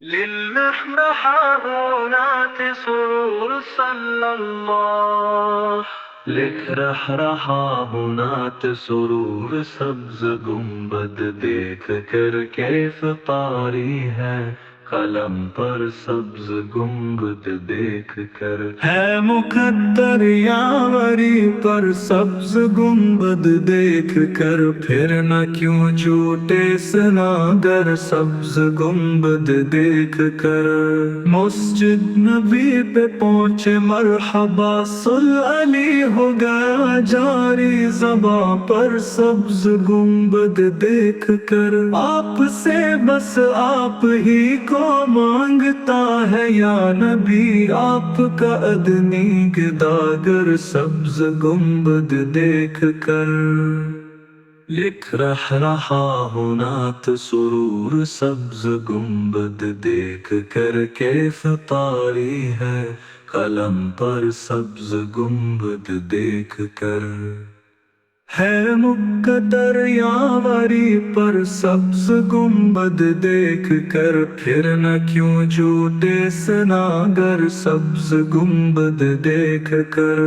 للمحرحات سرور صلى الله لکھ رہا ہوں نعت سرور سبز گنبد دیکھ کر کیف طاری ہے قلم پر سبز گنبد دیکھ کر ہے مقدر یاوری پر سبز گنبد دیکھ کر پھر نہ کیوں جھوٹے سناگر سبز گنبد دیکھ کر مسجد نبی پہ پہنچے مرحبا صل علی ہو گیا جاری زباں پر سبز گنبد دیکھ کر آپ سے بس آپ ہی کو مانگتا ہے یا نبی آپ کا ادنی گداگر سبز گنبد دیکھ کر لکھ رہا ہوں نعت سرور سبز گنبد دیکھ کر کیف طاری ہے قلم پر سبز گنبد دیکھ کر ہے مقدر یاوری پر سبز گنبد دیکھ کر پھر نہ کیوں جھوٹے سناگر سبز گنبد دیکھ کر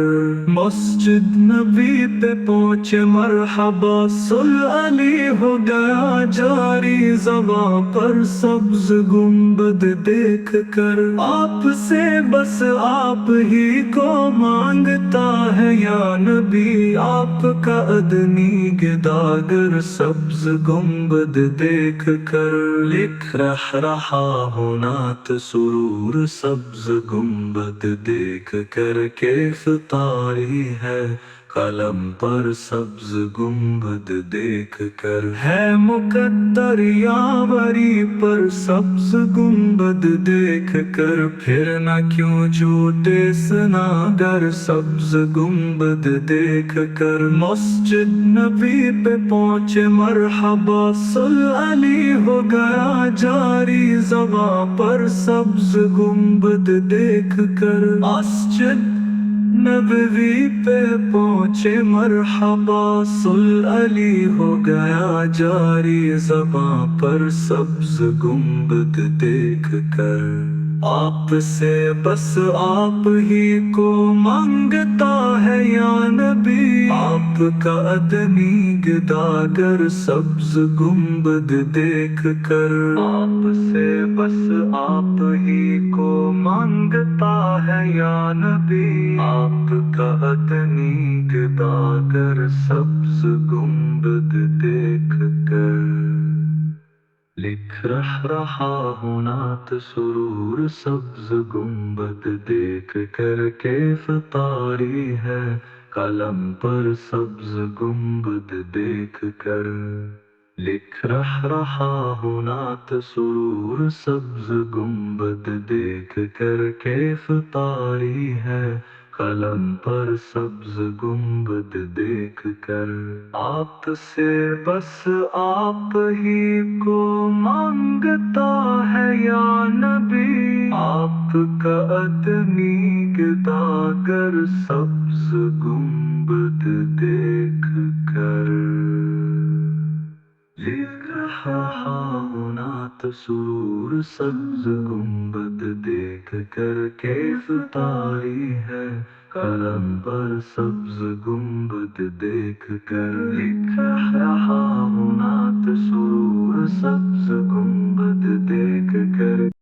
مسجد نبی پہ پہنچے مرحبا صل علی ہو گیا جاری زباں پر سبز گنبد دیکھ کر آپ سے بس آپ ہی کو مانگتا ہے یا نبی آپ کا ادنی گداگر سبز گنبد دیکھ کر لکھ رہا ہوں نعت سرور سبز گنبد دیکھ کر کیف طاری ہے قلم پر سبز گنبد دیکھ کر ہے مقدر یاوری پر سبز گنبد دیکھ کر پھر نہ کیوں جھوٹے سناگر سبز گنبد دیکھ کر مسجد نبی پہ پہنچے مرحبا صل علی ہو گیا جاری زباں پر سبز گنبد دیکھ کر مسجد نبوی پہ پہنچے مرحبا صل علی ہو گیا جاری زباں پر سبز گنبد دیکھ کر آپ سے بس آپ ہی کو مانگتا ہے یا نبی آپ کا ادنی گداگر سبز گنبد دیکھ کر آپ سے بس آپ ہی کو مانگتا ہے یا نبی آپ کا ادنی گداگر سبز گنبد دیکھ کر لکھ رہا ہوں نعت سرور سبز گنبد دیکھ کر کیف طاری ہے قلم پر سبز گنبد دیکھ کر لکھ رہا ہوں نعت سرور سبز گنبد دیکھ کر کیف طاری ہے قلم پر سبز گنبد دیکھ کر آپ سے بس آپ ہی کو مانگتا ہے یا نبی آپ کا ادنی گداگر سبز گنبد دیکھ کر لکھ رہا ہوں نعت سرور سبز گنبد دیکھ کر کیف طاری ہے قلم پر سبز گنبد دیکھ کر لکھ رہا ہوں نعت سرور سبز گنبد دیکھ کر